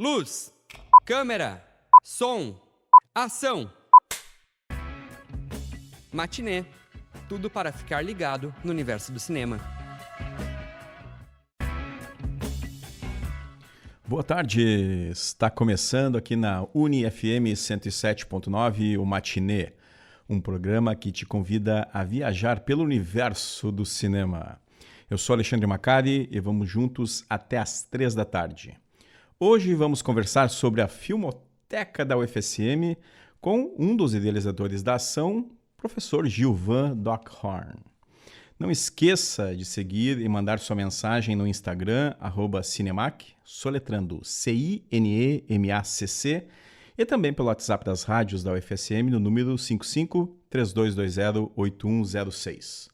Luz, câmera, som, ação. Matinê. Tudo para ficar ligado no universo do cinema. Boa tarde, está começando aqui na UniFM 107.9 o Matinê, um programa que te convida a viajar pelo universo do cinema. Eu sou Alexandre Macari e vamos juntos até às 3 da tarde. Hoje vamos conversar sobre a Filmoteca da UFSM com um dos idealizadores da ação, professor Gilvan Dockhorn. Não esqueça de seguir e mandar sua mensagem no Instagram, @Cinemac, soletrando CINEMACC, e também pelo WhatsApp das rádios da UFSM no número 55-3220-8106.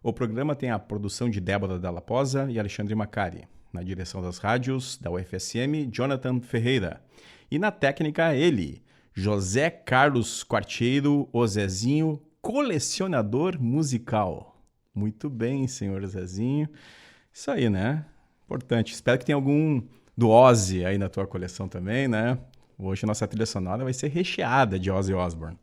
O programa tem a produção de Débora Dalla Posa e Alexandre Macari. Na direção das rádios da UFSM, Jonathan Ferreira. E na técnica, ele, José Carlos Quartiero, o Zezinho, colecionador musical. Muito bem, senhor Zezinho. Isso aí, né? Importante. Espero que tenha algum do Ozzy aí na tua coleção também, né? Hoje a nossa trilha sonora vai ser recheada de Ozzy Osbourne.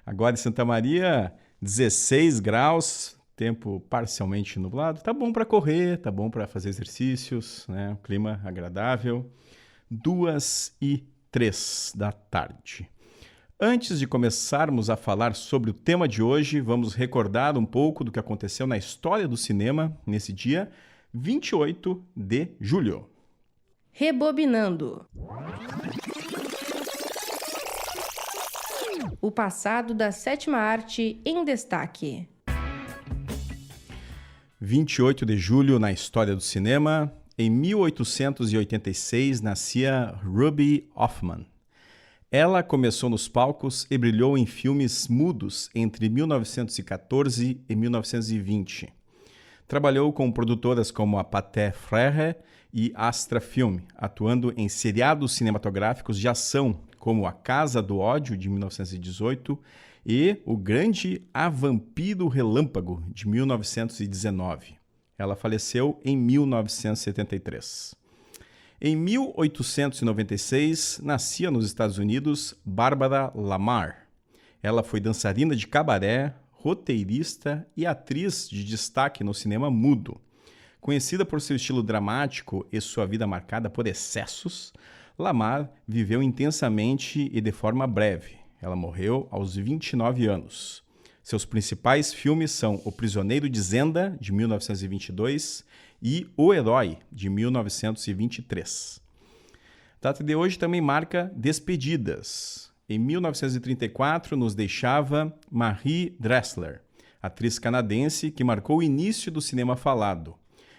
Agora em Santa Maria, 16 graus, tempo parcialmente nublado. Tá bom para correr, tá bom para fazer exercícios, né? Um clima agradável. 2:03 da tarde. Antes de começarmos a falar sobre o tema de hoje, vamos recordar um pouco do que aconteceu na história do cinema nesse dia 28 de julho. Rebobinando. O passado da sétima arte em destaque. 28 de julho na história do cinema. Em 1886 nascia Ruby Hoffman. Ela começou nos palcos e brilhou em filmes mudos entre 1914 e 1920. Trabalhou com produtoras como a Pathé Frères e Astra Film, atuando em seriados cinematográficos de ação, como A Casa do Ódio, de 1918, e O Grande A Vampiro Relâmpago, de 1919. Ela faleceu em 1973. Em 1896, nascia nos Estados Unidos Barbara Lamar. Ela foi dançarina de cabaré, roteirista e atriz de destaque no cinema mudo. Conhecida por seu estilo dramático e sua vida marcada por excessos, Lamar viveu intensamente e de forma breve. Ela morreu aos 29 anos. Seus principais filmes são O Prisioneiro de Zenda, de 1922, e O Herói, de 1923. A data de hoje também marca despedidas. Em 1934, nos deixava Marie Dressler, atriz canadense que marcou o início do cinema falado.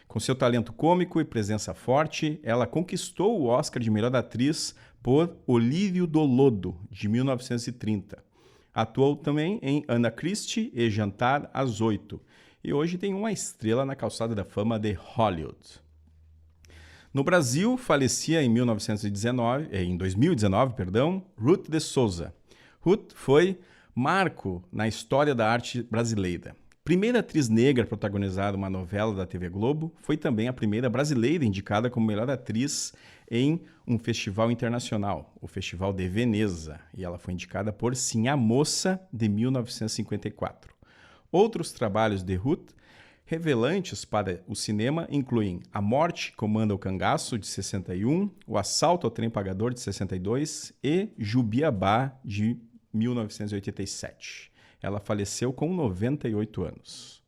Com seu talento cômico e presença forte, ela conquistou o Oscar de melhor atriz por O Lírio do Lodo, de 1930. Atuou também em Anna Christie e Jantar às 8, e hoje tem uma estrela na calçada da fama de Hollywood. No Brasil, falecia em 2019, Ruth de Souza. Ruth foi marco na história da arte brasileira. Primeira atriz negra a protagonizar uma novela da TV Globo, foi também a primeira brasileira indicada como melhor atriz em um festival internacional, o Festival de Veneza, e ela foi indicada por Sim, a Moça, de 1954. Outros trabalhos de Ruth, revelantes para o cinema, incluem A Morte Comanda o Cangaço, de 61, O Assalto ao Trem Pagador, de 62 e Jubiabá, de 1987. Ela faleceu com 98 anos.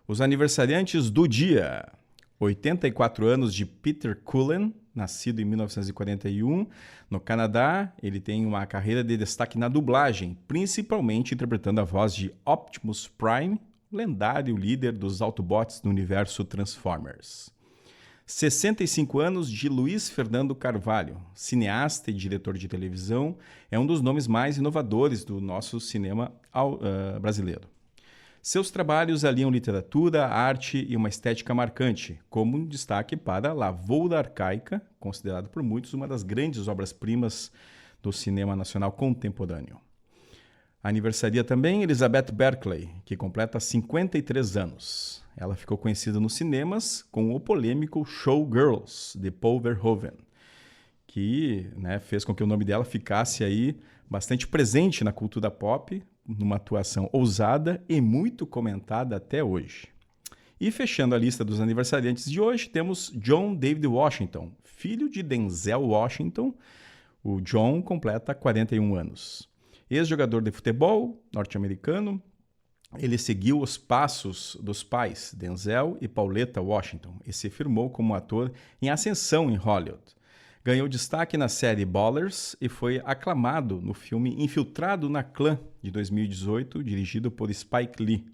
Os aniversariantes do dia: 84 anos de Peter Cullen, nascido em 1941. No Canadá, ele tem uma carreira de destaque na dublagem, principalmente interpretando a voz de Optimus Prime, lendário líder dos Autobots no universo Transformers. 65 anos de Luiz Fernando Carvalho, cineasta e diretor de televisão, é um dos nomes mais inovadores do nosso cinema brasileiro. Seus trabalhos aliam literatura, arte e uma estética marcante, como um destaque para Lavoura Arcaica, considerado por muitos uma das grandes obras-primas do cinema nacional contemporâneo. Aniversaria também Elizabeth Berkley, que completa 53 anos. Ela ficou conhecida nos cinemas com o polêmico Showgirls, de Paul Verhoeven. que, né, fez com que o nome dela ficasse aí bastante presente na cultura pop, numa atuação ousada e muito comentada até hoje. E fechando a lista dos aniversariantes de hoje, temos John David Washington, filho de Denzel Washington. O John completa 41 anos. Ex-jogador de futebol norte-americano, ele seguiu os passos dos pais, Denzel e Pauletta Washington, e se firmou como ator em ascensão em Hollywood. Ganhou destaque na série Ballers e foi aclamado no filme Infiltrado na Clã, de 2018, dirigido por Spike Lee,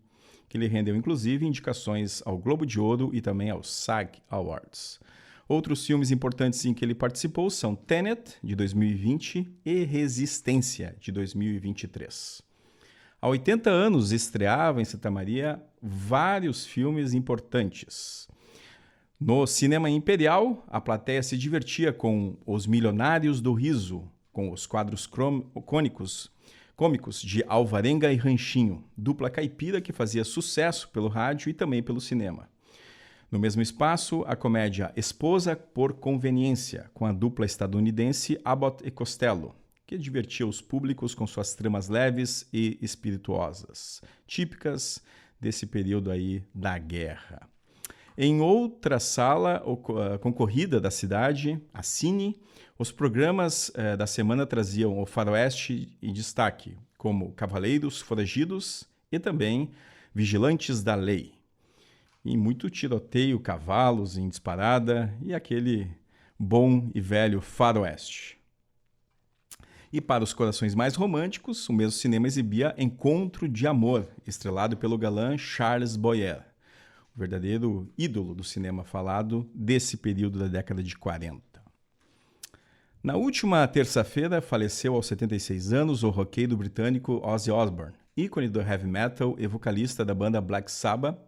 que lhe rendeu inclusive indicações ao Globo de Ouro e também ao SAG Awards. Outros filmes importantes em que ele participou são Tenet, de 2020, e Resistência, de 2023. Há 80 anos estreava em Santa Maria vários filmes importantes. No Cinema Imperial, a plateia se divertia com Os Milionários do Riso, com os quadros cômicos de Alvarenga e Ranchinho, dupla caipira que fazia sucesso pelo rádio e também pelo cinema. No mesmo espaço, a comédia Esposa por Conveniência, com a dupla estadunidense Abbott e Costello, que divertia os públicos com suas tramas leves e espirituosas, típicas desse período aí da guerra. Em outra sala concorrida da cidade, a Cine, os programas da semana traziam o faroeste em destaque, como Cavaleiros Foragidos e também Vigilantes da Lei. E muito tiroteio, cavalos em disparada e aquele bom e velho faroeste. E para os corações mais românticos, o mesmo cinema exibia Encontro de Amor, estrelado pelo galã Charles Boyer, o verdadeiro ídolo do cinema falado desse período da década de 40. Na última terça-feira, faleceu aos 76 anos o roqueiro britânico Ozzy Osbourne, ícone do heavy metal e vocalista da banda Black Sabbath,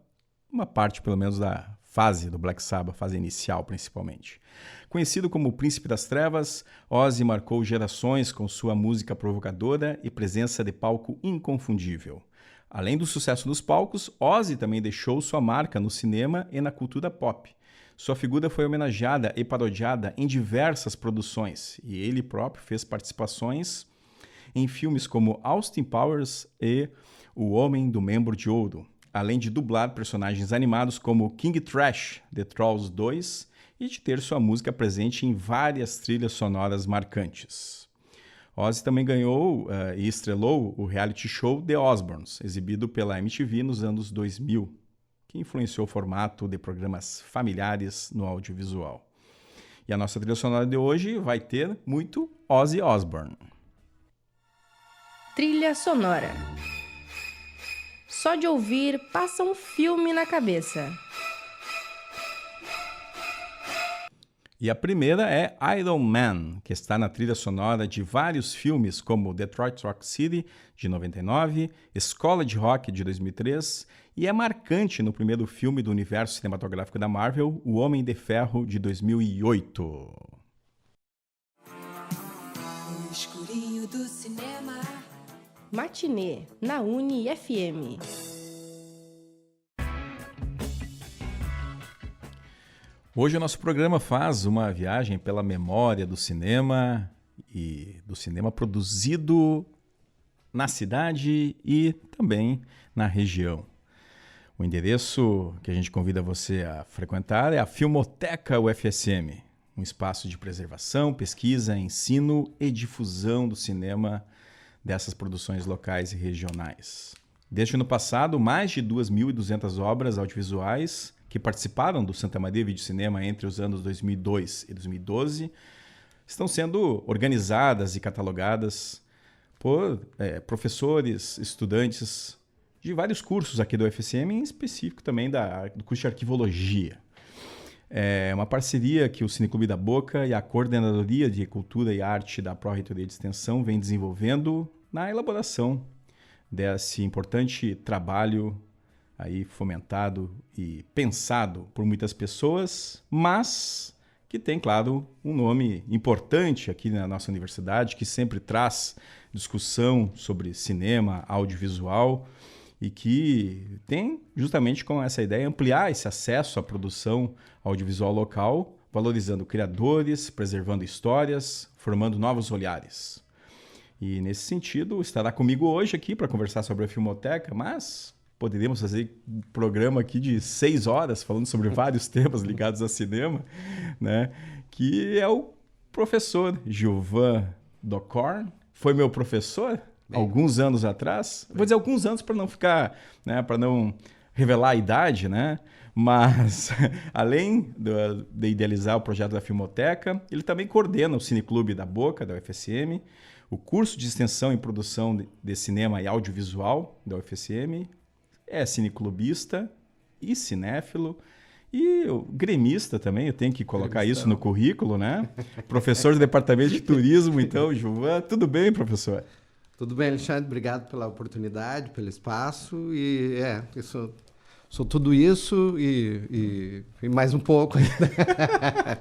uma parte, pelo menos, da fase do Black Sabbath, fase inicial, principalmente. Conhecido como o Príncipe das Trevas, Ozzy marcou gerações com sua música provocadora e presença de palco inconfundível. Além do sucesso nos palcos, Ozzy também deixou sua marca no cinema e na cultura pop. Sua figura foi homenageada e parodiada em diversas produções, e ele próprio fez participações em filmes como Austin Powers e O Homem do Membro de Ouro, além de dublar personagens animados como King Trash, de Trolls 2, e de ter sua música presente em várias trilhas sonoras marcantes. Ozzy também ganhou e estrelou o reality show The Osbournes, exibido pela MTV nos anos 2000, que influenciou o formato de programas familiares no audiovisual. E a nossa trilha sonora de hoje vai ter muito Ozzy Osbourne. Trilha sonora. Só de ouvir, passa um filme na cabeça. E a primeira é Iron Man, que está na trilha sonora de vários filmes como Detroit Rock City, de 99, Escola de Rock, de 2003, e é marcante no primeiro filme do universo cinematográfico da Marvel, O Homem de Ferro, de 2008. No escurinho do cinema. Matinê, na Uni-FM. Hoje o nosso programa faz uma viagem pela memória do cinema e do cinema produzido na cidade e também na região. O endereço que a gente convida você a frequentar é a Filmoteca UFSM, um espaço de preservação, pesquisa, ensino e difusão do cinema dessas produções locais e regionais. Desde o ano passado, mais de 2.200 obras audiovisuais que participaram do Santa Maria Videocinema entre os anos 2002 e 2012 estão sendo organizadas e catalogadas por professores, estudantes de vários cursos aqui do UFSM, em específico também do curso de Arquivologia. É uma parceria que o Cineclube da Boca e a Coordenadoria de Cultura e Arte da Pró-Reitoria de Extensão vem desenvolvendo na elaboração desse importante trabalho aí fomentado e pensado por muitas pessoas, mas que tem, claro, um nome importante aqui na nossa universidade, que sempre traz discussão sobre cinema, audiovisual, e que tem justamente com essa ideia ampliar esse acesso à produção audiovisual local valorizando criadores, preservando histórias, formando novos olhares. E nesse sentido, estará comigo hoje aqui para conversar sobre a Filmoteca, mas poderíamos fazer um programa aqui de 6 horas falando sobre vários temas ligados a cinema, né? Que é o professor Gilvan Dockorn. Foi meu professor alguns anos atrás. Vou dizer alguns anos para não ficar, né, para não revelar a idade, né? Mas, além de idealizar o projeto da Filmoteca, ele também coordena o Cineclube da Boca, da UFSM, o curso de extensão em produção de cinema e audiovisual da UFSM, é cineclubista e cinéfilo, e gremista também, eu tenho que colocar isso no currículo, né? Professor do Departamento de Turismo, então, Gilvan. Tudo bem, professor? Tudo bem, Alexandre. Obrigado pela oportunidade, pelo espaço. E eu sou tudo isso e mais um pouco ainda.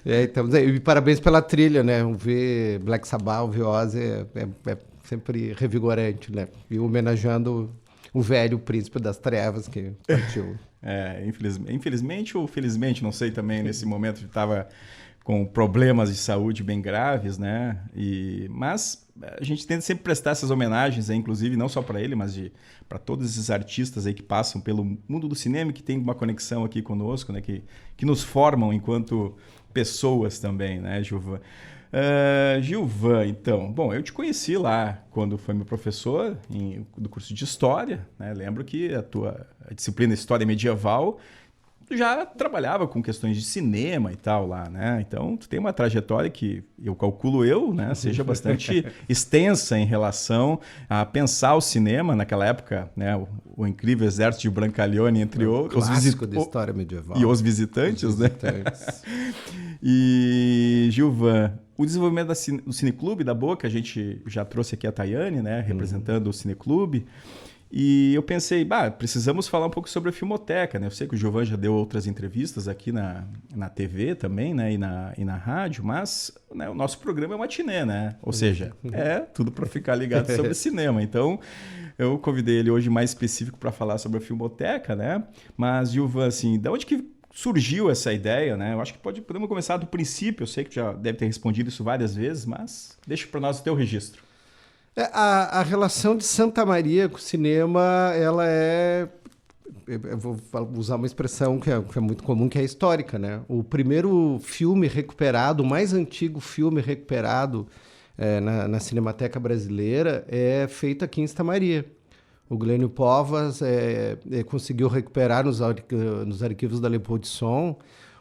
Estamos aí. E parabéns pela trilha, né? Ver Black Sabbath, ver Ozzy é sempre revigorante, né? E homenageando o velho príncipe das trevas que partiu. Infelizmente ou felizmente, não sei também, nesse momento estava com problemas de saúde bem graves, né? Mas a gente tenta sempre prestar essas homenagens, inclusive não só para ele, mas para todos esses artistas aí que passam pelo mundo do cinema, que tem uma conexão aqui conosco, né? Que nos formam enquanto pessoas também, né, Gilvan? Gilvan, então, bom, eu te conheci lá quando foi meu professor do curso de História, né? Lembro que a disciplina História Medieval já trabalhava com questões de cinema e tal lá, né? Então, tu tem uma trajetória que eu calculo né, seja bastante extensa em relação a pensar o cinema naquela época, né? O incrível Exército de Brancaleone, entre outros. Clássico da história medieval. E Os Visitantes, né? E, Gilvan, o desenvolvimento do Cineclube da Boca, a gente já trouxe aqui a Tayane, né? Representando o Cineclube. E eu pensei, precisamos falar um pouco sobre a Filmoteca, né? Eu sei que o Gilvan já deu outras entrevistas aqui na TV também, né? E na rádio, mas, né, o nosso programa é matinê, né? Ou seja, é tudo para ficar ligado sobre cinema. Então, eu convidei ele hoje mais específico para falar sobre a Filmoteca, né? Mas, Gilvan, assim, de onde que surgiu essa ideia, né? Eu acho que podemos começar do princípio. Eu sei que já deve ter respondido isso várias vezes, mas deixa para nós o teu registro. A relação de Santa Maria com o cinema, ela eu vou usar uma expressão que é muito comum, que é histórica, né? O primeiro filme recuperado, o mais antigo filme recuperado na Cinemateca Brasileira é feito aqui em Santa Maria. O Glênio Povas conseguiu recuperar nos arquivos da Leopoldson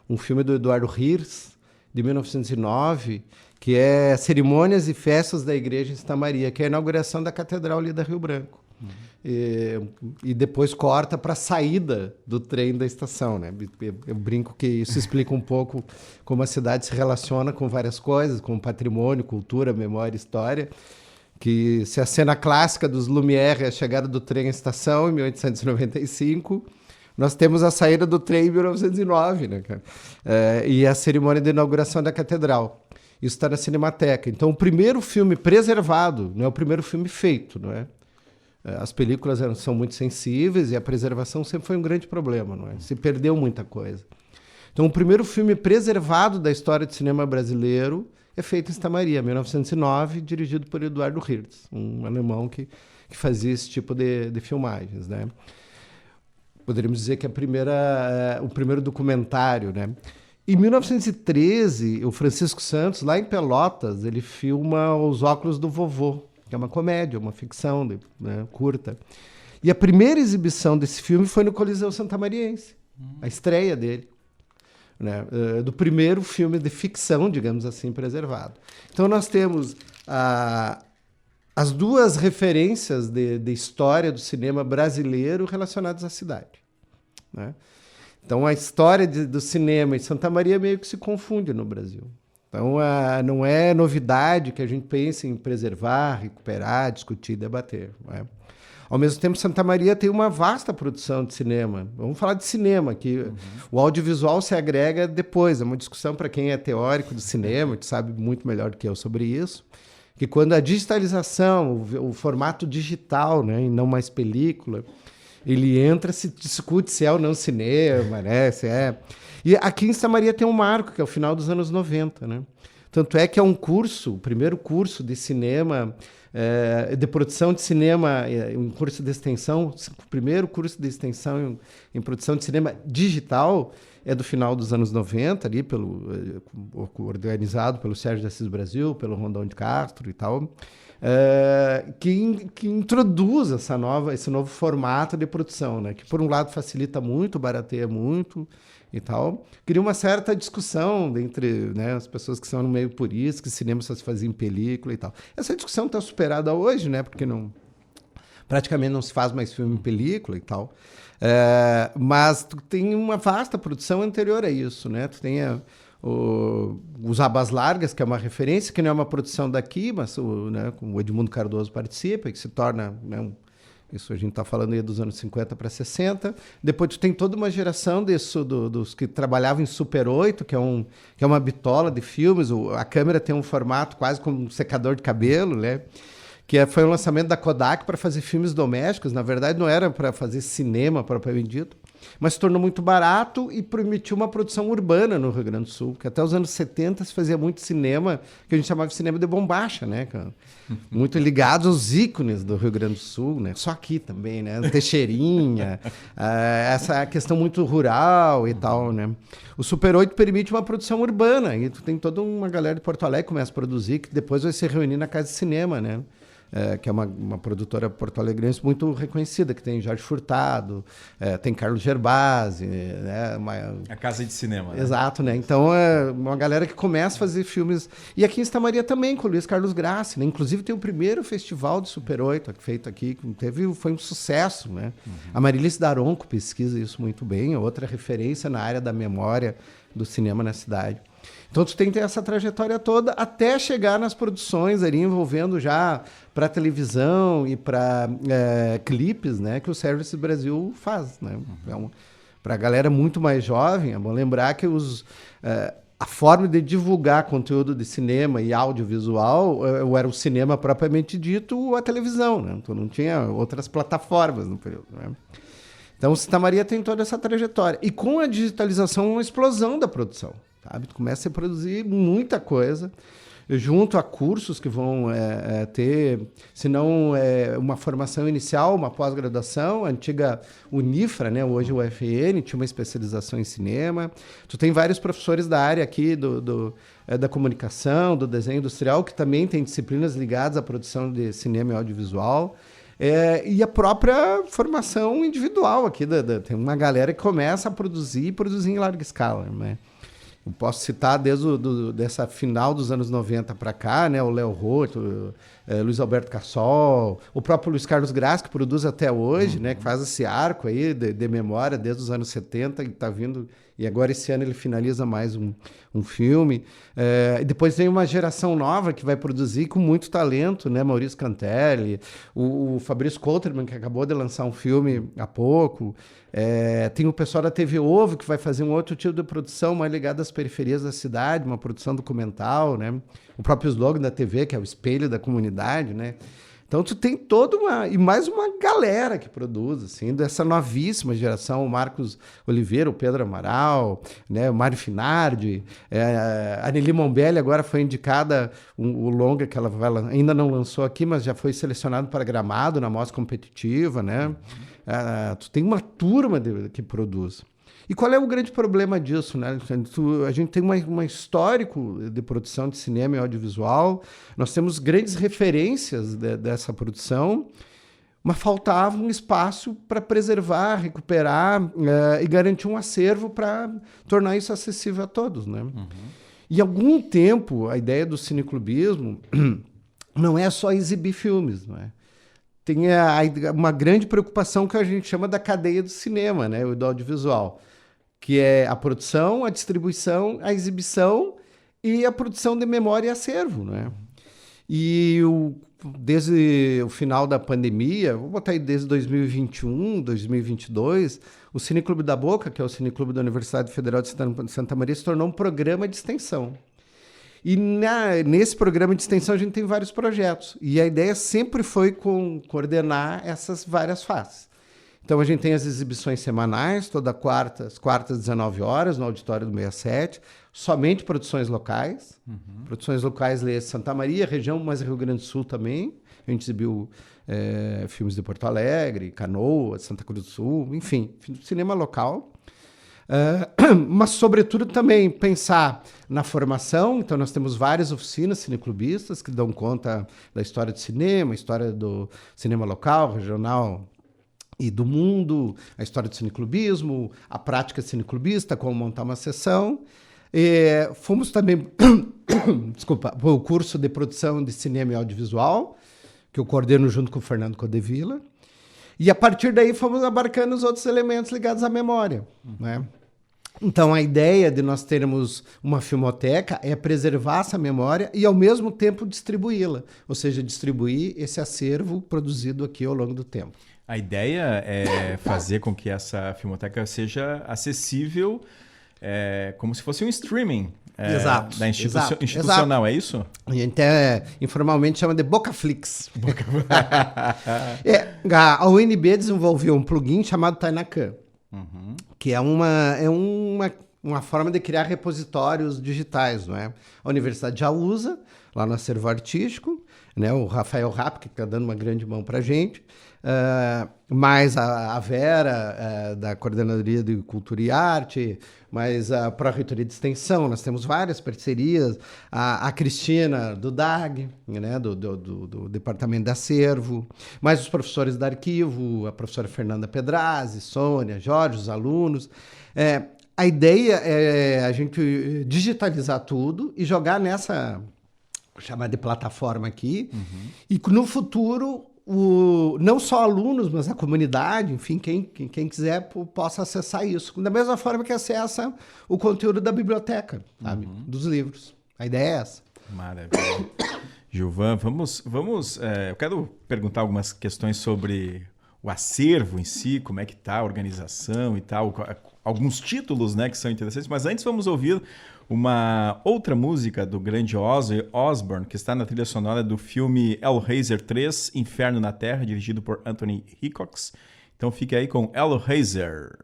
um filme do Eduardo Hirst, de 1909, que é Cerimônias e Festas da Igreja em Santa Maria, que é a inauguração da Catedral ali da Rio Branco. E depois corta para a saída do trem da estação, né? Eu brinco que isso explica um pouco como a cidade se relaciona com várias coisas, com patrimônio, cultura, memória, história, que se a cena clássica dos Lumière é a chegada do trem à estação, em 1895... Nós temos a saída do trem em 1909, né, cara? E a cerimônia de inauguração da catedral. Isso está na Cinemateca. Então, o primeiro filme preservado, não é o primeiro filme feito, não é? As películas são muito sensíveis e a preservação sempre foi um grande problema, não é? Se perdeu muita coisa. Então, o primeiro filme preservado da história do cinema brasileiro é feito em Santa Maria, 1909, dirigido por Eduardo Hirst, um alemão que fazia esse tipo de filmagens, né? Poderíamos dizer que o primeiro documentário, né? Em 1913, o Francisco Santos, lá em Pelotas, ele filma Os Óculos do Vovô, que é uma comédia, uma ficção, né, curta. E a primeira exibição desse filme foi no Coliseu Santamariense, a estreia dele, né? Do primeiro filme de ficção, digamos assim, preservado. Então nós temos as duas referências de história do cinema brasileiro relacionadas à cidade, né? Então, a história do cinema em Santa Maria meio que se confunde no Brasil. Então, não é novidade que a gente pense em preservar, recuperar, discutir, debater, né? Ao mesmo tempo, Santa Maria tem uma vasta produção de cinema. Vamos falar de cinema, que o audiovisual se agrega depois. É uma discussão para quem é teórico do cinema, que sabe muito melhor do que eu sobre isso, que quando a digitalização, o formato digital, né, e não mais película, ele entra, se discute se é ou não cinema, né? E aqui em Santa Maria tem um marco, que é o final dos anos 90, né? Tanto é que é um curso, o primeiro curso de cinema, de produção de cinema, um curso de extensão, o primeiro curso de extensão em produção de cinema digital é do final dos anos 90, ali organizado pelo Sérgio de Assis Brasil, pelo Rondão de Castro e tal, que introduz esse novo formato de produção, né? Que, por um lado, facilita muito, barateia muito e tal. Cria uma certa discussão entre, né, as pessoas que são no meio por isso, que cinema só se fazia em película e tal. Essa discussão está superada hoje, né? Porque praticamente não se faz mais filme em película e tal. Mas tu tem uma vasta produção anterior a isso, né? Tu tem os Abas Largas, que é uma referência, que não é uma produção daqui, mas né, o Edmundo Cardoso participa, que se torna, né, isso a gente está falando aí dos anos 50 para 60. Depois tu tem toda uma geração dos que trabalhavam em Super 8, que é uma bitola de filmes. A câmera tem um formato quase como um secador de cabelo, né? Foi um lançamento da Kodak para fazer filmes domésticos. Na verdade, não era para fazer cinema propriamente dito, mas se tornou muito barato e permitiu uma produção urbana no Rio Grande do Sul, porque até os anos 70 se fazia muito cinema, que a gente chamava de cinema de bombacha, né, cara? Muito ligados aos ícones do Rio Grande do Sul, né? Só aqui também, né? Teixeirinha, essa questão muito rural e tal, né? O Super 8 permite uma produção urbana, e tu tem toda uma galera de Porto Alegre que começa a produzir, que depois vai se reunir na Casa de Cinema, né? Que é uma produtora porto-alegrense muito reconhecida, que tem Jorge Furtado, tem Carlos Gerbasi, né? A Casa de Cinema, né? Exato, né? Então é uma galera que começa a fazer filmes. E aqui em Santa Maria também, com o Luiz Carlos Grassi, né? Inclusive tem o primeiro festival de Super 8 feito aqui, foi um sucesso, né? A Marilice Daronco pesquisa isso muito bem, outra referência na área da memória do cinema na cidade. Então tu tem que ter essa trajetória toda até chegar nas produções ali envolvendo já para televisão e para clipes, né, que o Service Brasil faz, né? Para a galera muito mais jovem, é bom lembrar que a forma de divulgar conteúdo de cinema e audiovisual era o cinema propriamente dito ou a televisão, né? Então não tinha outras plataformas no período, né? Então, Santa Maria tem toda essa trajetória. E com a digitalização, uma explosão da produção. Sabe? Tu começa a produzir muita coisa, junto a cursos que vão ter, se não uma formação inicial, uma pós-graduação, a antiga Unifra, né? Hoje o UFN, tinha uma especialização em cinema. Tu tem vários professores da área aqui da comunicação, do desenho industrial, que também tem disciplinas ligadas à produção de cinema e audiovisual. E a própria formação individual aqui, tem uma galera que começa a produzir em larga escala, né? Eu posso citar desde dessa final dos anos 90 para cá, né? O Léo Roth, Luiz Alberto Cassol, o próprio Luiz Carlos Grassi, que produz até hoje, né? Que faz esse arco aí de memória desde os anos 70 e está vindo... E agora esse ano ele finaliza mais um filme. E depois vem uma geração nova que vai produzir com muito talento, né? Maurício Cantelli, o Fabrício Coulterman, que acabou de lançar um filme há pouco. Tem o pessoal da TV Ovo, que vai fazer um outro tipo de produção mais ligado às periferias da cidade, uma produção documental, né? O próprio slogan da TV, que é o espelho da comunidade, né? Então, tu tem e mais uma galera que produz, assim, dessa novíssima geração, o Marcos Oliveira, o Pedro Amaral, né, o Mário Finardi, a Nelly Mombelli agora foi indicada, o longa que ela ainda não lançou aqui, mas já foi selecionado para Gramado, na mostra competitiva, né? Tu tem uma turma que produz. E qual é o grande problema disso, né? A gente tem um histórico de produção de cinema e audiovisual, nós temos grandes referências dessa produção, mas faltava um espaço para preservar, recuperar e garantir um acervo para tornar isso acessível a todos, né? E há algum tempo, a ideia do cineclubismo não é só exibir filmes, não é? Tem uma grande preocupação que a gente chama da cadeia do cinema, né? O do audiovisual, que é a produção, a distribuição, a exibição e a produção de memória e acervo, né? E desde o final da pandemia, vou botar aí desde 2021, 2022, o Cineclube da Boca, que é o Cineclube da Universidade Federal de Santa Maria, se tornou um programa de extensão. E nesse programa de extensão a gente tem vários projetos. E a ideia sempre foi coordenar essas várias faces. Então a gente tem as exibições semanais, toda quarta, às quartas, 19 horas, no auditório do 67, somente produções locais. Produções locais, lê Santa Maria, região, mas Rio Grande do Sul também. A gente exibiu filmes de Porto Alegre, Canoas, Santa Cruz do Sul, enfim, cinema local. Mas, sobretudo, também pensar na formação. Então, nós temos várias oficinas cineclubistas que dão conta da história do cinema, história do cinema local, regional e do mundo, a história do cineclubismo, a prática cineclubista, como montar uma sessão. Fomos também, desculpa, o curso de produção de cinema e audiovisual, que eu coordeno junto com o Fernando Codevilla. E, a partir daí, fomos abarcando os outros elementos ligados à memória, né? Então, a ideia de nós termos uma filmoteca é preservar essa memória e, ao mesmo tempo, distribuí-la. Ou seja, distribuir esse acervo produzido aqui ao longo do tempo. A ideia é fazer com que essa filmoteca seja acessível como se fosse um streaming Exato, da exato, institucional, exato. é isso? A gente informalmente chama de Bocaflix. A UNB desenvolveu um plugin chamado Tainacan, que é uma forma de criar repositórios digitais, não é? A universidade já usa, lá no acervo artístico, né? O Rafael Rapp, que está dando uma grande mão para a gente, mais a Vera, da Coordenadoria de Cultura e Arte, mais a Pró-Reitoria de Extensão, nós temos várias parcerias, a Cristina, do DAG, né? do Departamento de Acervo, mais os professores da Arquivo, a professora Fernanda Pedrazzi, Sônia, Jorge, os alunos. A ideia é a gente digitalizar tudo e jogar nessa, chamada de plataforma aqui, e no futuro não só alunos, mas a comunidade, enfim, quem quiser possa acessar isso. Da mesma forma que acessa o conteúdo da biblioteca, sabe? Dos livros. A ideia é essa. Maravilha. Gilvan, vamos eu quero perguntar algumas questões sobre o acervo em si, como é que está a organização e tal, alguns títulos, né, que são interessantes, mas antes vamos ouvir uma outra música do grande Ozzy Osbourne, que está na trilha sonora do filme Hellraiser 3, Inferno na Terra, dirigido por Anthony Hickox. Então fique aí com Hellraiser.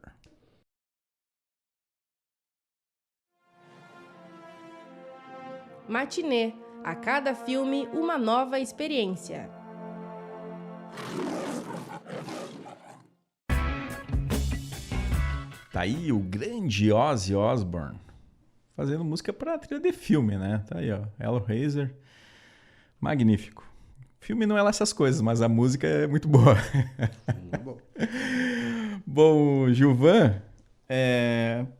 Matinê. A cada filme, uma nova experiência. Tá aí o grande Ozzy Osbourne fazendo música para trilha de filme, né? Tá aí, ó, Hellraiser. Magnífico. O filme não é lá essas coisas, mas a música é muito boa. Muito bom. Bom, Gilvan,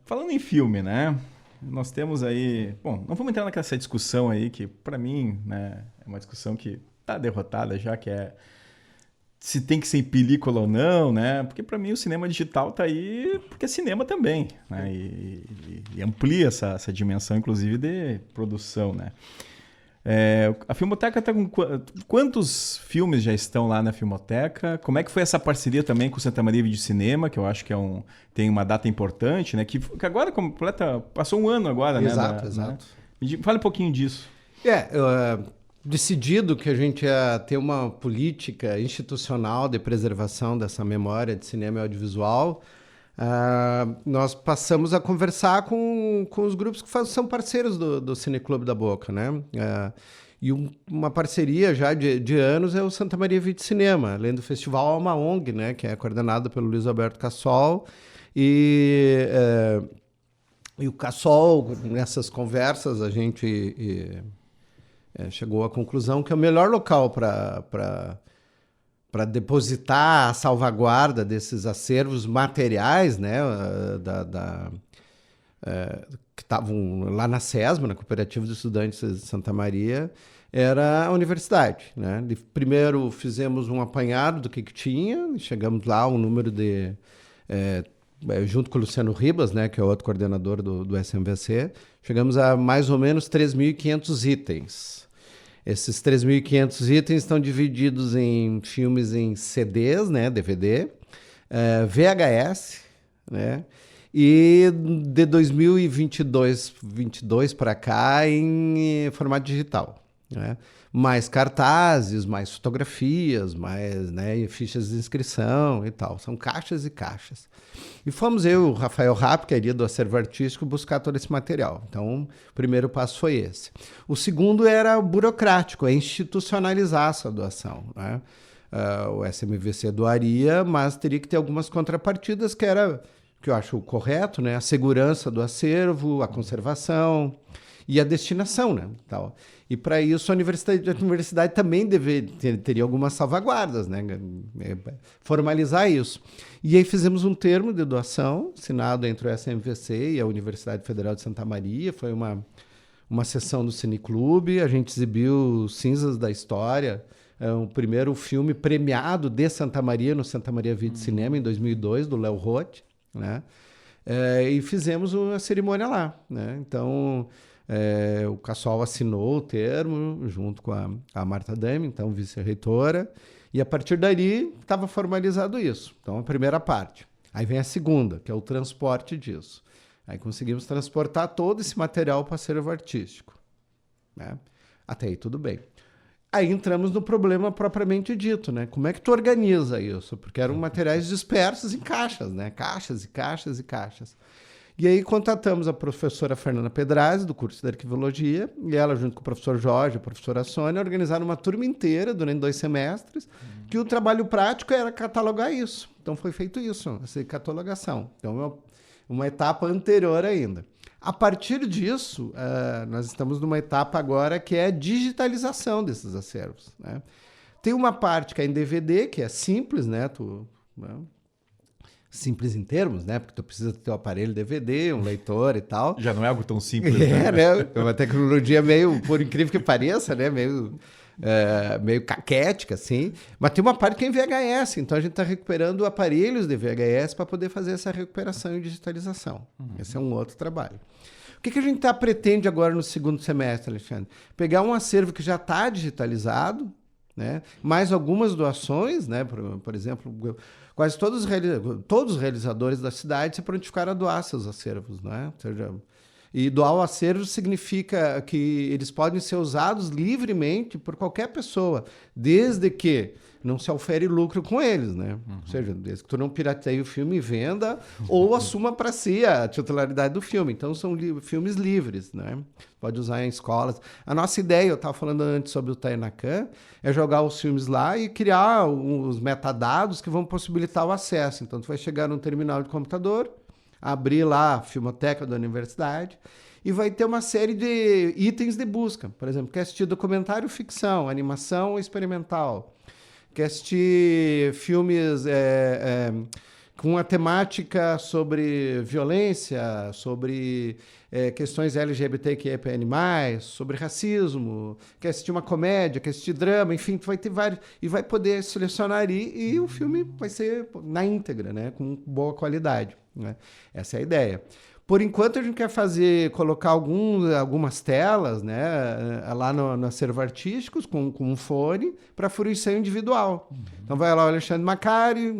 falando em filme, né? Nós temos aí... Bom, não vamos entrar naquela discussão aí que, para mim, né, é uma discussão que tá derrotada já, que é se tem que ser em película ou não, né? Porque para mim o cinema digital tá aí porque é cinema também, né? E amplia essa dimensão, inclusive, de produção, né? A Filmoteca tá com... Quantos filmes já estão lá na Filmoteca? Como é que foi essa parceria também com o Santa Maria Vídeo Cinema, que eu acho que tem uma data importante, né? Que agora passou um ano agora, né? Exato, exato. Né? Fale um pouquinho disso. Decidido que a gente ia ter uma política institucional de preservação dessa memória de cinema e audiovisual, nós passamos a conversar com os grupos que são parceiros do Cineclube da Boca, né? E uma parceria já de anos é o Santa Maria Vídeo Cinema, além do Festival Alma ONG, né? Que é coordenado pelo Luiz Alberto Cassol. E o Cassol, nessas conversas, a gente... chegou à conclusão que é o melhor local para depositar a salvaguarda desses acervos materiais, né, que estavam lá na SESMA, na Cooperativa dos Estudantes de Santa Maria, era a universidade, né? Primeiro fizemos um apanhado do que tinha, chegamos lá um número de... junto com o Luciano Ribas, né, que é outro coordenador do SMVC, chegamos a mais ou menos 3.500 itens. Esses 3.500 itens estão divididos em filmes em CDs, né, DVD, VHS, né, e de 2022 para cá em formato digital. né? Mais cartazes, mais fotografias, mais, né, fichas de inscrição e tal. São caixas e caixas. E fomos eu e o Rafael Rapp, que é do acervo artístico, buscar todo esse material. Então, o primeiro passo foi esse. O segundo era burocrático, é institucionalizar essa doação, né? O SMVC doaria, mas teria que ter algumas contrapartidas, que era, que eu acho correto, né? A segurança do acervo, a conservação e a destinação, né? Tal. E para isso a universidade também teria algumas salvaguardas, né? Formalizar isso. E aí fizemos um termo de doação, assinado entre o SMVC e a Universidade Federal de Santa Maria. Foi uma sessão do Cineclube, a gente exibiu Cinzas da História, o primeiro filme premiado de Santa Maria, no Santa Maria Vídeo Cinema, em 2002, do Léo Roth, né? E fizemos a cerimônia lá, né? Então... o Cassol assinou o termo junto com a Marta Dami, então vice-reitora, e a partir dali estava formalizado isso. Então, a primeira parte. Aí vem a segunda, que é o transporte disso. Aí conseguimos transportar todo esse material para o acervo artístico, né? Até aí tudo bem. Aí entramos no problema propriamente dito, né? Como é que tu organiza isso? Porque eram materiais dispersos em caixas, né? Caixas e caixas e caixas. E aí contatamos a professora Fernanda Pedrazzi, do curso de Arquivologia, e ela, junto com o professor Jorge e a professora Sônia, organizaram uma turma inteira durante 2 semestres, que o trabalho prático era catalogar isso. Então foi feito isso, essa catalogação. Então uma etapa anterior ainda. A partir disso, nós estamos numa etapa agora que é a digitalização desses acervos, né? Tem uma parte que é em DVD, que é simples, né? Simples em termos, né? Porque tu precisa ter um aparelho DVD, um leitor e tal. Já não é algo tão simples. Né? É uma tecnologia meio, por incrível que pareça, né? Meio caquética, assim. Mas tem uma parte que é em VHS, então a gente está recuperando aparelhos de VHS para poder fazer essa recuperação e digitalização. Esse é um outro trabalho. O que a gente pretende agora no segundo semestre, Alexandre? Pegar um acervo que já está digitalizado, né? Mais algumas doações, né? Por exemplo... Quase todos os realizadores da cidade se prontificaram a doar seus acervos, né? Ou seja, e doar o acervo significa que eles podem ser usados livremente por qualquer pessoa, desde que não se ofere lucro com eles, né? Ou seja, desde que tu não pirateie o filme e venda ou assuma para si a titularidade do filme. Então, são filmes livres, né? Pode usar em escolas. A nossa ideia, eu estava falando antes sobre o Tainacan, é jogar os filmes lá e criar os metadados que vão possibilitar o acesso. Então, tu vai chegar num terminal de computador, abrir lá a filmoteca da universidade e vai ter uma série de itens de busca. Por exemplo, quer assistir documentário ficção, animação experimental, quer assistir filmes com a temática sobre violência, sobre questões LGBTQIA+, sobre racismo, quer assistir uma comédia, quer assistir drama, enfim, tu vai ter vários, e vai poder selecionar e o filme vai ser na íntegra, né, com boa qualidade, né? Essa é a ideia. Por enquanto, a gente quer colocar algumas telas, né, lá no acervo artístico, com um fone, para fruição individual. Então, vai lá o Alexandre Macari,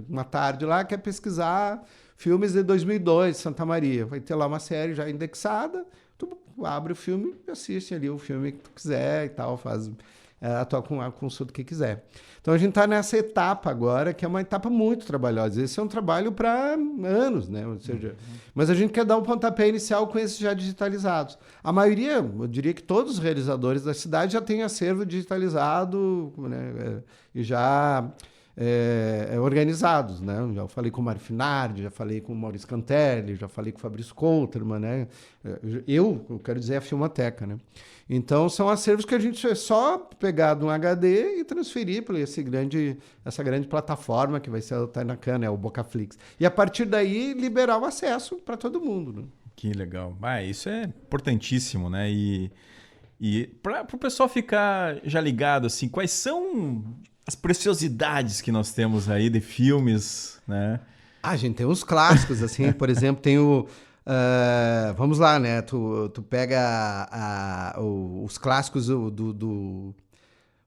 uma tarde lá, quer pesquisar filmes de 2002, Santa Maria. Vai ter lá uma série já indexada, tu abre o filme e assiste ali o filme que tu quiser e tal, faz a tua consulta que quiser. Então, a gente está nessa etapa agora, que é uma etapa muito trabalhosa. Esse é um trabalho para anos, né? Ou seja, mas a gente quer dar um pontapé inicial com esses já digitalizados. A maioria, eu diria que todos os realizadores da cidade já têm acervo digitalizado, né? E já organizados, né? Já falei com o Mário Finardi, já falei com o Maurício Cantelli, já falei com o Fabrício Coulterman, né? Eu quero dizer a Filmoteca, né? Então, são acervos que a gente é só pegar de um HD e transferir para essa grande plataforma que vai ser o Tainacan, né? O Bocaflix. E, a partir daí, liberar o acesso para todo mundo, né? Que legal. Isso é importantíssimo, né? E para o pessoal ficar já ligado, assim, quais são as preciosidades que nós temos aí de filmes, né? A gente tem uns clássicos, assim, por exemplo, tem o... vamos lá, né? Tu pega os clássicos do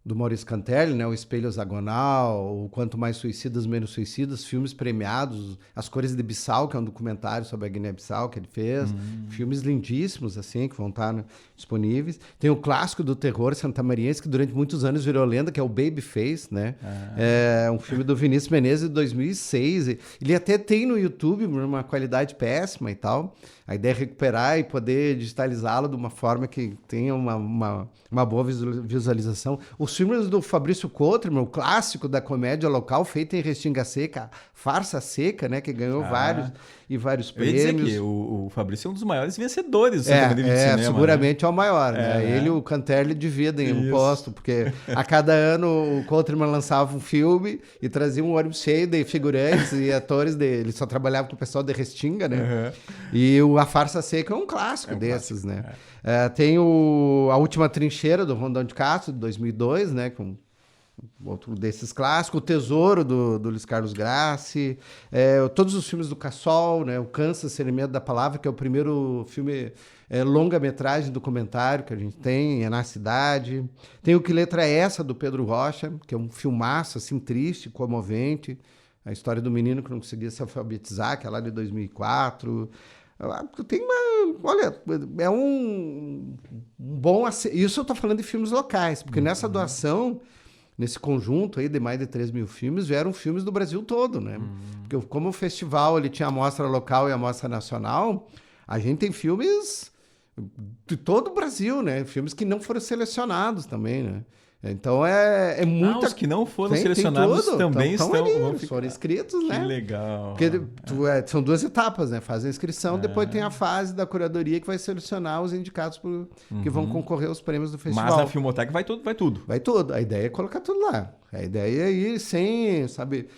do Maurício Cantelli, né? O Espelho Hexagonal, o Quanto Mais Suicidas, Menos Suicidas, filmes premiados, As Cores de Bissau, que é um documentário sobre a Guiné-Bissau que ele fez, filmes lindíssimos, assim, que vão estar, né, disponíveis. Tem o clássico do terror santamariense, que durante muitos anos virou lenda, que é o Babyface, né? É um filme do Vinícius Menezes de 2006. Ele até tem no YouTube uma qualidade péssima e tal. A ideia é recuperar e poder digitalizá-lo de uma forma que tenha uma boa visualização. Os filmes do Fabrício Kotterman, o clássico da comédia local, feito em Restinga Seca, Farsa Seca, né, que ganhou vários Eu ia dizer prêmios. que o Fabrício é um dos maiores vencedores do Santa Maria de Cinema. Seguramente é o maior, né? É. Ele e o Cantelli dividem um Isso. posto, porque a cada ano o Kotterman lançava um filme e trazia um ônibus cheio de figurantes e atores ele só trabalhava com o pessoal de Restinga, né? E A Farsa Seca é um clássico desses, né? Tem A Última Trincheira, do Rondão de Castro, de 2002, né? Com outro desses clássicos, O Tesouro, do Luiz Carlos Grassi, todos os filmes do Cassol, né? O Câncer, Sem Medo da Palavra, que é o primeiro filme longa-metragem documentário que a gente tem, é Na Cidade. Tem o Que Letra é Essa, do Pedro Rocha, que é um filmaço, assim, triste, comovente, a história do menino que não conseguia se alfabetizar, que é lá de 2004. Tem olha, é um bom... Isso eu estou falando de filmes locais, porque nessa doação, nesse conjunto aí de mais de 3 mil filmes, vieram filmes do Brasil todo, né? Porque como o festival ele tinha a mostra local e a mostra nacional, a gente tem filmes de todo o Brasil, né? Filmes que não foram selecionados também, né? Então é muita... Os que não foram tem selecionados tudo. também Tão estão... ali, vão eles ficar... foram inscritos, Que né? legal. Porque são 2 etapas, né? Faz a inscrição, depois tem a fase da curadoria que vai selecionar os indicados que vão concorrer aos prêmios do festival. Mas na Filmoteca vai tudo. Vai tudo. A ideia é colocar tudo lá. A ideia é ir sem, sabe...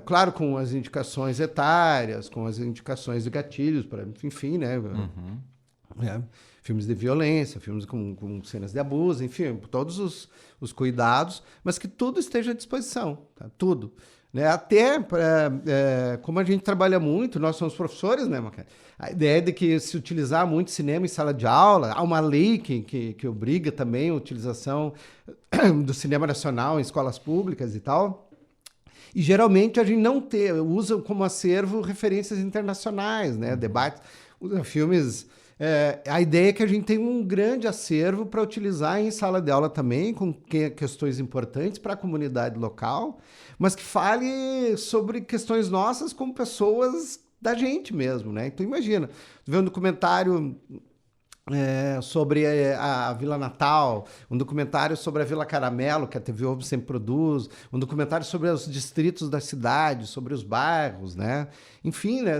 claro, com as indicações etárias, com as indicações de gatilhos, enfim, né? Filmes de violência, filmes com cenas de abuso, enfim, todos os cuidados, mas que tudo esteja à disposição, tá? Tudo. Né? Até, como a gente trabalha muito, nós somos professores, né, Macaé? A ideia é de que se utilizar muito cinema em sala de aula, há uma lei que obriga também a utilização do cinema nacional em escolas públicas e tal. E geralmente a gente não usa como acervo referências internacionais, né? Debates, usa filmes... a ideia é que a gente tem um grande acervo para utilizar em sala de aula também, com questões importantes para a comunidade local, mas que fale sobre questões nossas como pessoas da gente mesmo, né? Então imagina, tu vê um documentário sobre a Vila Natal, um documentário sobre a Vila Caramelo, que a TV Ovo sempre produz, um documentário sobre os distritos da cidade, sobre os bairros, né? Enfim, né?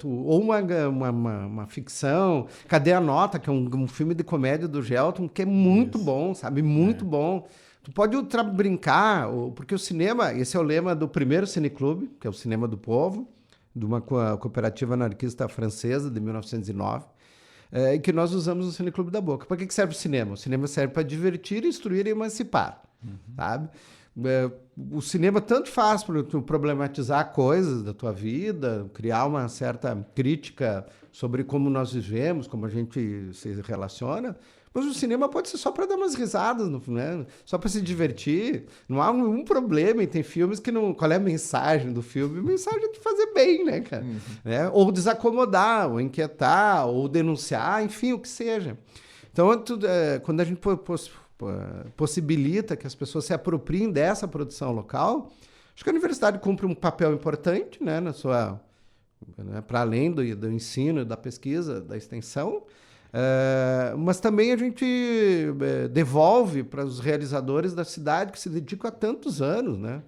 Ou uma ficção. Cadê a Nota, que é um filme de comédia do Gelton, que é muito bom, sabe? Muito bom. Tu pode brincar, porque o cinema, esse é o lema do primeiro cineclube, que é o Cinema do Povo, de uma cooperativa anarquista francesa de 1909, que nós usamos no Cineclube da Boca. Para que serve o cinema? O cinema serve para divertir, instruir e emancipar, sabe? O cinema tanto faz para tu problematizar coisas da tua vida, criar uma certa crítica sobre como nós vivemos, como a gente se relaciona, mas o cinema pode ser só para dar umas risadas, né? Só para se divertir. Não há nenhum problema. E tem filmes que não... Qual é a mensagem do filme? A mensagem é de fazer bem, né, cara? Né? Ou desacomodar, ou inquietar, ou denunciar, enfim, o que seja. Então, quando a gente possibilita que as pessoas se apropriem dessa produção local, acho que a universidade cumpre um papel importante, né, na sua... para além do ensino, da pesquisa, da extensão, mas também a gente devolve para os realizadores da cidade que se dedicam há tantos anos, né?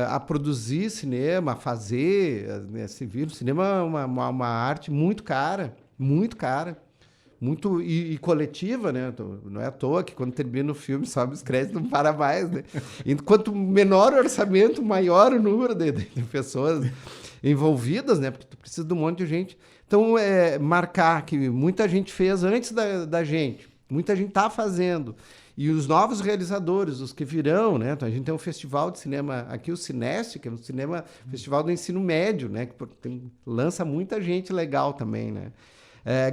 A produzir cinema, a fazer, né, civil. O cinema é uma arte muito cara, muito e coletiva, né? Não é à toa que quando termina o filme sobe os créditos, não para mais, né? E quanto menor o orçamento, maior o número de pessoas envolvidas, né? Porque tu precisa de um monte de gente. Então, marcar que muita gente fez antes da gente, muita gente está fazendo. E os novos realizadores, os que virão, né? Então, a gente tem um festival de cinema aqui, o Cineste, que é um festival do ensino médio, né? Que lança muita gente legal também, né?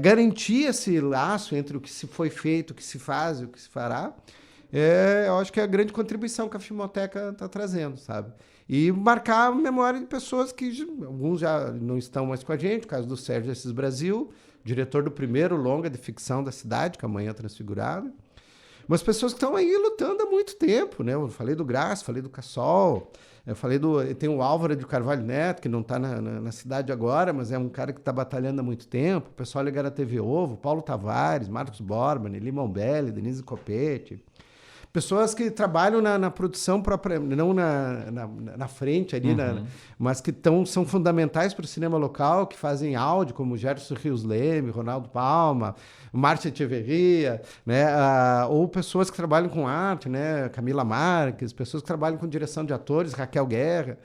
Garantir esse laço entre o que se foi feito, o que se faz e o que se fará, eu acho que é a grande contribuição que a Filmoteca está trazendo, sabe? E marcar a memória de pessoas que alguns já não estão mais com a gente, no caso do Sérgio Assis Brasil, diretor do primeiro longa de ficção da cidade, que é Amanhã Transfigurada. Mas pessoas que estão aí lutando há muito tempo, né? Eu falei do Graça, falei do Cassol, tem o Álvaro de Carvalho Neto, que não está na cidade agora, mas é um cara que está batalhando há muito tempo. O pessoal ligado à TV Ovo, Paulo Tavares, Marcos Borba, Nelly Mombelli, Denise Copete. Pessoas que trabalham na produção própria, não na frente ali, mas que são fundamentais para o cinema local, que fazem áudio, como Gerson Rios Leme, Ronaldo Palma, Márcia Echeverria, né? Ou pessoas que trabalham com arte, né? Camila Marques, pessoas que trabalham com direção de atores, Raquel Guerra.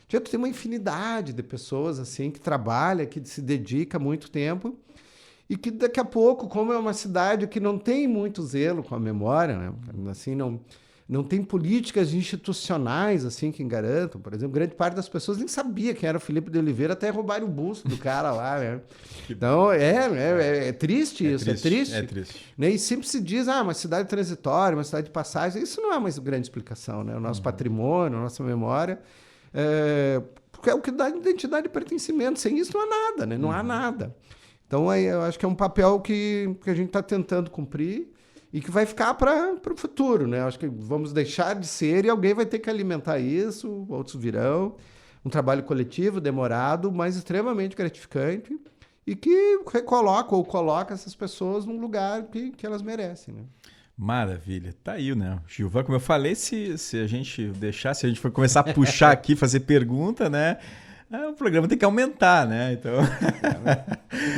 Tem uma infinidade de pessoas assim que trabalha, que se dedica há muito tempo. E que daqui a pouco, como é uma cidade que não tem muito zelo com a memória, né? Assim, não tem políticas institucionais assim que garantam. Por exemplo, grande parte das pessoas nem sabia quem era o Felipe de Oliveira até roubarem o busto do cara lá, né? Então, é triste isso, é triste. É triste. Né? E sempre se diz, uma cidade transitória, uma cidade de passagem. Isso não é uma grande explicação, né? O nosso patrimônio, a nossa memória, porque é o que dá identidade e pertencimento. Sem isso não há nada, né? Não há nada. Então, eu acho que é um papel que a gente está tentando cumprir e que vai ficar para o futuro, né? Acho que vamos deixar de ser e alguém vai ter que alimentar isso, outros virão. Um trabalho coletivo, demorado, mas extremamente gratificante e que recoloca ou coloca essas pessoas num lugar que elas merecem, né? Maravilha. Tá aí, né? Gilvan, como eu falei, se a gente deixar, se a gente for começar a puxar aqui, fazer pergunta, né? O programa tem que aumentar, né? Então...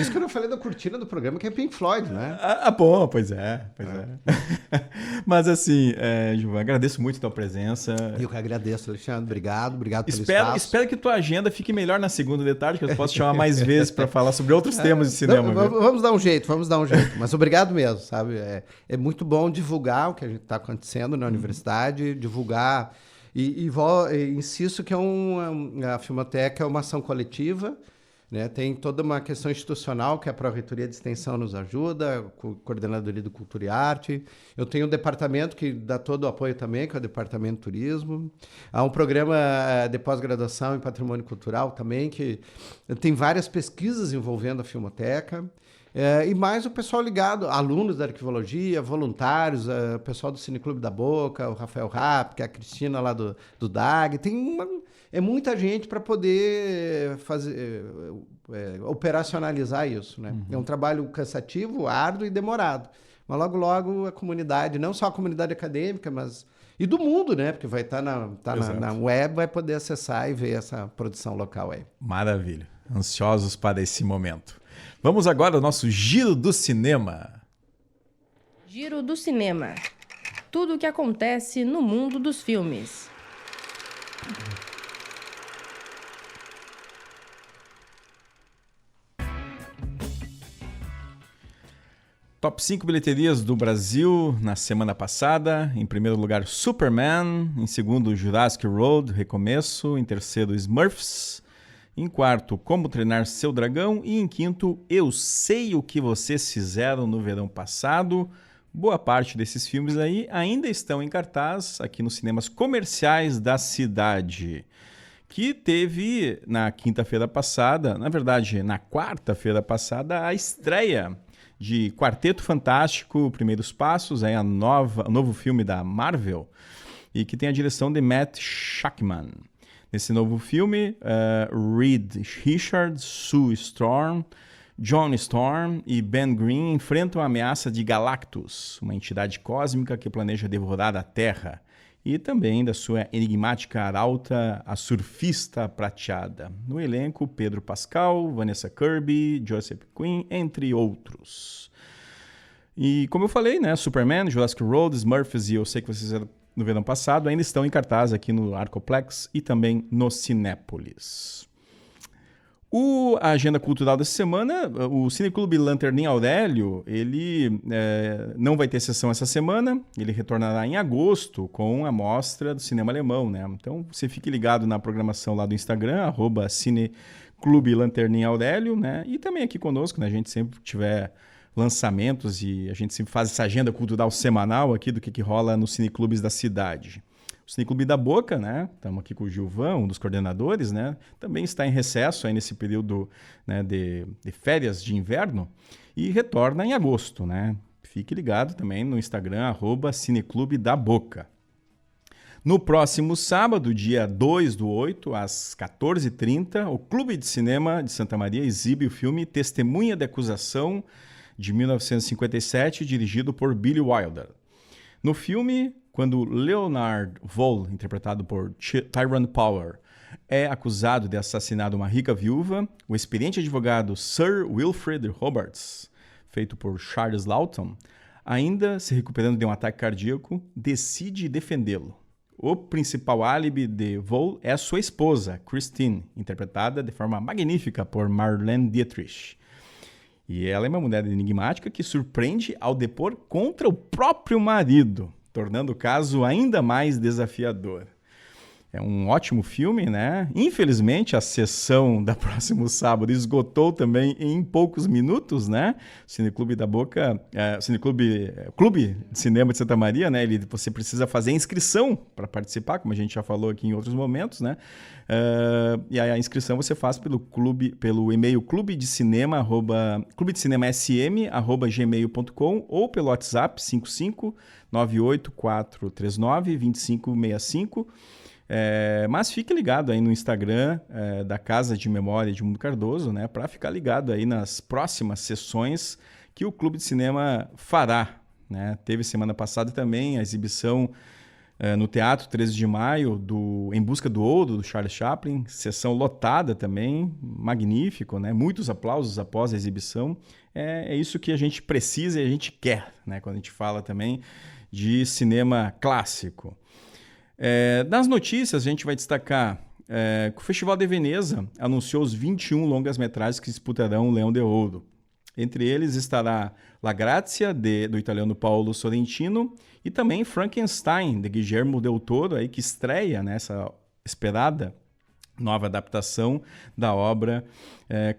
Isso que eu não falei da cortina do programa, que é Pink Floyd, né? Bom, pois é. Mas assim, Gilvan, agradeço muito a tua presença. Eu que agradeço, Alexandre. Obrigado pelo espaço. Espero que tua agenda fique melhor na segunda de tarde, que eu possa te chamar mais vezes para falar sobre outros temas de cinema. Vamos dar um jeito. Mas obrigado mesmo, sabe? É muito bom divulgar o que está acontecendo na universidade, divulgar... E insisto que a Filmoteca é uma ação coletiva, né? Tem toda uma questão institucional que a Pró-Reitoria de Extensão nos ajuda, a Coordenadoria do Cultura e Arte. Eu tenho um departamento que dá todo o apoio também, que é o Departamento de Turismo. Há um programa de pós-graduação em Patrimônio Cultural também, que tem várias pesquisas envolvendo a Filmoteca. E mais o pessoal ligado, alunos da arquivologia, voluntários, o pessoal do Cineclube da Boca, o Rafael Rapp, que é a Cristina lá do DAG. É muita gente para poder operacionalizar isso, né? É um trabalho cansativo, árduo e demorado. Mas logo, logo a comunidade, não só a comunidade acadêmica, mas... E do mundo, né? Porque vai estar na web, vai poder acessar e ver essa produção local aí. Maravilha. Ansiosos para esse momento. Vamos agora ao nosso Giro do Cinema. Giro do Cinema. Tudo o que acontece no mundo dos filmes. Top 5 bilheterias do Brasil na semana passada. Em primeiro lugar, Superman. Em segundo, Jurassic World, Recomeço. Em terceiro, Smurfs. Em quarto, Como Treinar Seu Dragão. E em quinto, Eu Sei o que Vocês Fizeram no Verão Passado. Boa parte desses filmes aí ainda estão em cartaz aqui nos cinemas comerciais da cidade. Que teve na quinta-feira passada, na verdade, na quarta-feira passada, a estreia de Quarteto Fantástico, Primeiros Passos, o novo filme da Marvel, e que tem a direção de Matt Shakman. Nesse novo filme, Reed Richards, Sue Storm, John Storm e Ben Green enfrentam a ameaça de Galactus, uma entidade cósmica que planeja devorar a Terra, e também da sua enigmática arauta, a Surfista Prateada. No elenco, Pedro Pascal, Vanessa Kirby, Joseph Quinn, entre outros. E como eu falei, né, Superman, Jurassic World, Smurfs e Eu Sei que Vocês Fizeram no Verão Passado ainda estão em cartaz aqui no Arcoplex e também no Cinépolis. A agenda cultural dessa semana, o Cineclube Lanterninha Aurélio, ele não vai ter sessão essa semana, ele retornará em agosto com a mostra do cinema alemão, né? Então você fique ligado na programação lá do Instagram, @Cineclube Lanterninha Aurélio, né? E também aqui conosco, né? A gente sempre tiver lançamentos e a gente sempre faz essa agenda cultural semanal aqui do que rola nos cineclubes da cidade. O Cineclube da Boca, né? Estamos aqui com o Gilvan, um dos coordenadores, né? Também está em recesso aí nesse período, né, de férias de inverno e retorna em agosto, né? Fique ligado também no Instagram, @Cineclube da Boca. No próximo sábado, dia 2/8, às 14h30, o Clube de Cinema de Santa Maria exibe o filme Testemunha de Acusação, de 1957, dirigido por Billy Wilder. No filme, quando Leonard Vole, interpretado por Tyrone Power, é acusado de assassinar uma rica viúva, o experiente advogado Sir Wilfrid Roberts, feito por Charles Laughton, ainda se recuperando de um ataque cardíaco, decide defendê-lo. O principal álibi de Vole é a sua esposa, Christine, interpretada de forma magnífica por Marlene Dietrich. E ela é uma mulher enigmática que surpreende ao depor contra o próprio marido, tornando o caso ainda mais desafiador. É um ótimo filme, né? Infelizmente, a sessão da próximo sábado esgotou também em poucos minutos, né? Cineclube da Boca, Clube de Cinema de Santa Maria, né? Você precisa fazer inscrição para participar, como a gente já falou aqui em outros momentos, né? E a inscrição você faz pelo e-mail clubedecinemasm@gmail.com ou pelo WhatsApp 55984392565. Mas fique ligado aí no Instagram da Casa de Memória de Mundo Cardoso, né, para ficar ligado aí nas próximas sessões que o Clube de Cinema fará, né? Teve semana passada também a exibição no Teatro 13 de Maio do Em Busca do Ouro, do Charles Chaplin, sessão lotada também, magnífico, né? Muitos aplausos após a exibição. É isso que a gente precisa e a gente quer, né, quando a gente fala também de cinema clássico. Das notícias, a gente vai destacar que o Festival de Veneza anunciou os 21 longas-metragens que disputarão o Leão de Ouro. Entre eles estará La Grazia, do italiano Paolo Sorrentino, e também Frankenstein, de Guillermo del Toro, aí, que estreia nessa esperada nova adaptação da obra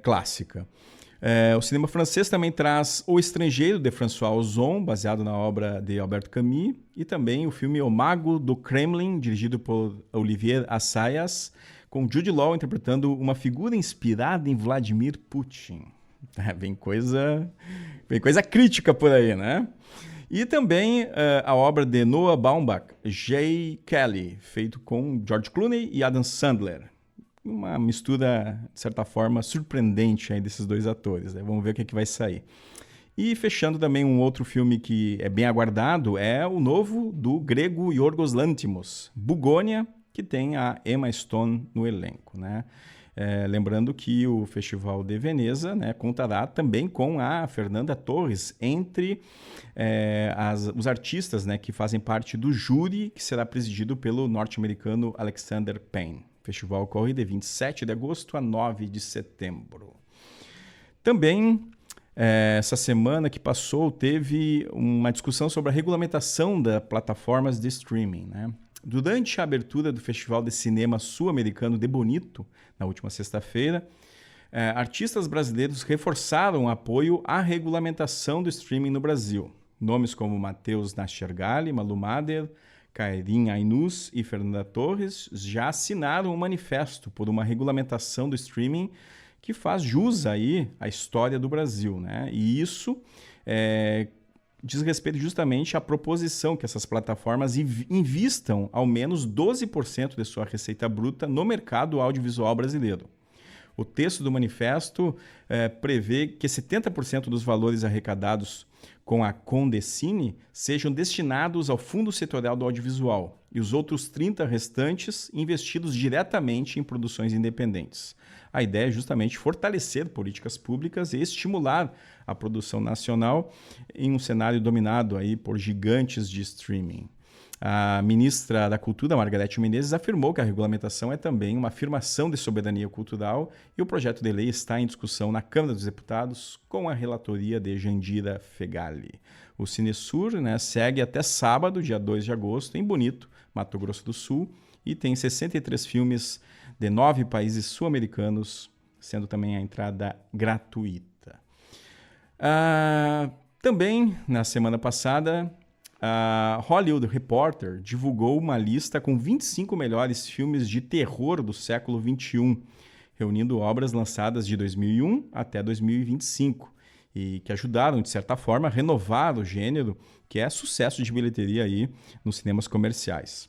clássica. O cinema francês também traz O Estrangeiro, de François Ozon, baseado na obra de Albert Camus, e também o filme O Mago do Kremlin, dirigido por Olivier Assayas, com Jude Law interpretando uma figura inspirada em Vladimir Putin. Vem coisa crítica por aí, né? E também a obra de Noah Baumbach, J. Kelly, feito com George Clooney e Adam Sandler. Uma mistura, de certa forma, surpreendente aí desses dois atores, né? Vamos ver o que vai sair. E fechando também um outro filme que é bem aguardado, é o novo do grego Yorgos Lanthimos, Bugônia, que tem a Emma Stone no elenco, né? Lembrando que o Festival de Veneza, né, contará também com a Fernanda Torres entre os artistas, né, que fazem parte do júri, que será presidido pelo norte-americano Alexander Payne. O festival ocorre de 27 de agosto a 9 de setembro. Também, essa semana que passou, teve uma discussão sobre a regulamentação das plataformas de streaming, né? Durante a abertura do Festival de Cinema Sul-Americano de Bonito, na última sexta-feira, artistas brasileiros reforçaram o apoio à regulamentação do streaming no Brasil. Nomes como Matheus Nastergalli, Malu Mader, Kairin Ainus e Fernanda Torres já assinaram um manifesto por uma regulamentação do streaming que faz jus aí à história do Brasil, né? E isso diz respeito justamente à proposição que essas plataformas invistam ao menos 12% de sua receita bruta no mercado audiovisual brasileiro. O texto do manifesto prevê que 70% dos valores arrecadados com a Condecine sejam destinados ao Fundo Setorial do Audiovisual e os outros 30% restantes investidos diretamente em produções independentes. A ideia é justamente fortalecer políticas públicas e estimular a produção nacional em um cenário dominado aí por gigantes de streaming. A ministra da Cultura, Margarete Menezes, afirmou que a regulamentação é também uma afirmação de soberania cultural e o projeto de lei está em discussão na Câmara dos Deputados com a relatoria de Jandira Fegali. O Cinesur, né, segue até sábado, dia 2 de agosto, em Bonito, Mato Grosso do Sul, e tem 63 filmes de 9 países sul-americanos, sendo também a entrada gratuita. Também, na semana passada, a Hollywood Reporter divulgou uma lista com 25 melhores filmes de terror do século XXI, reunindo obras lançadas de 2001 até 2025, e que ajudaram, de certa forma, a renovar o gênero, que é sucesso de bilheteria aí nos cinemas comerciais.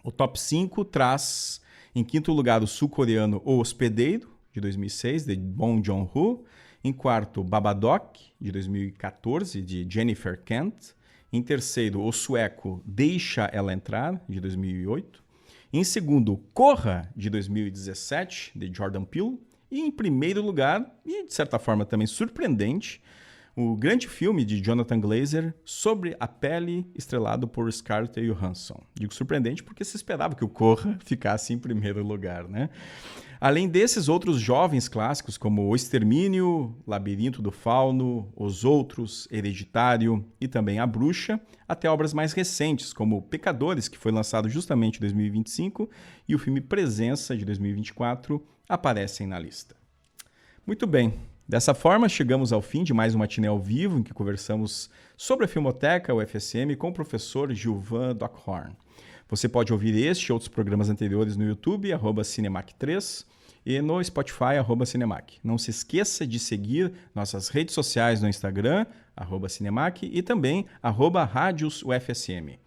O top 5 traz, em quinto lugar, o sul-coreano O Hospedeiro, de 2006, de Bong Joon-ho. Em quarto, Babadook, de 2014, de Jennifer Kent. Em terceiro, o sueco Deixa Ela Entrar, de 2008. Em segundo, Corra, de 2017, de Jordan Peele. E em primeiro lugar, e de certa forma também surpreendente, o grande filme de Jonathan Glazer, Sobre a Pele, estrelado por Scarlett Johansson. Digo surpreendente porque se esperava que o Corra ficasse em primeiro lugar, né? Além desses outros jovens clássicos, como O Extermínio, Labirinto do Fauno, Os Outros, Hereditário e também A Bruxa, até obras mais recentes, como Pecadores, que foi lançado justamente em 2025, e o filme Presença, de 2024, aparecem na lista. Muito bem, dessa forma chegamos ao fim de mais um Matinê ao Vivo, em que conversamos sobre a Filmoteca UFSM com o professor Gilvan Dockhorn. Você pode ouvir este e outros programas anteriores no YouTube, @Cinemac3, e no Spotify, @Cinemac. Não se esqueça de seguir nossas redes sociais no Instagram, @Cinemac, e também @Rádios UFSM.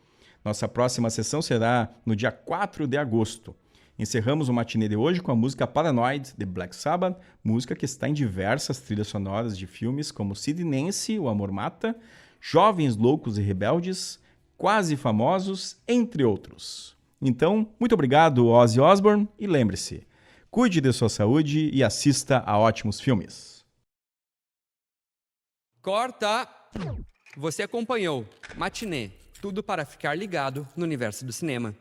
Nossa próxima sessão será no dia 4 de agosto. Encerramos o matinê de hoje com a música Paranoid, de Black Sabbath, música que está em diversas trilhas sonoras de filmes como Sid Nancy, O Amor Mata, Jovens Loucos e Rebeldes, Quase Famosos, entre outros. Então, muito obrigado, Ozzy Osbourne, e lembre-se, cuide de sua saúde e assista a ótimos filmes. Corta! Você acompanhou Matinê, tudo para ficar ligado no universo do cinema.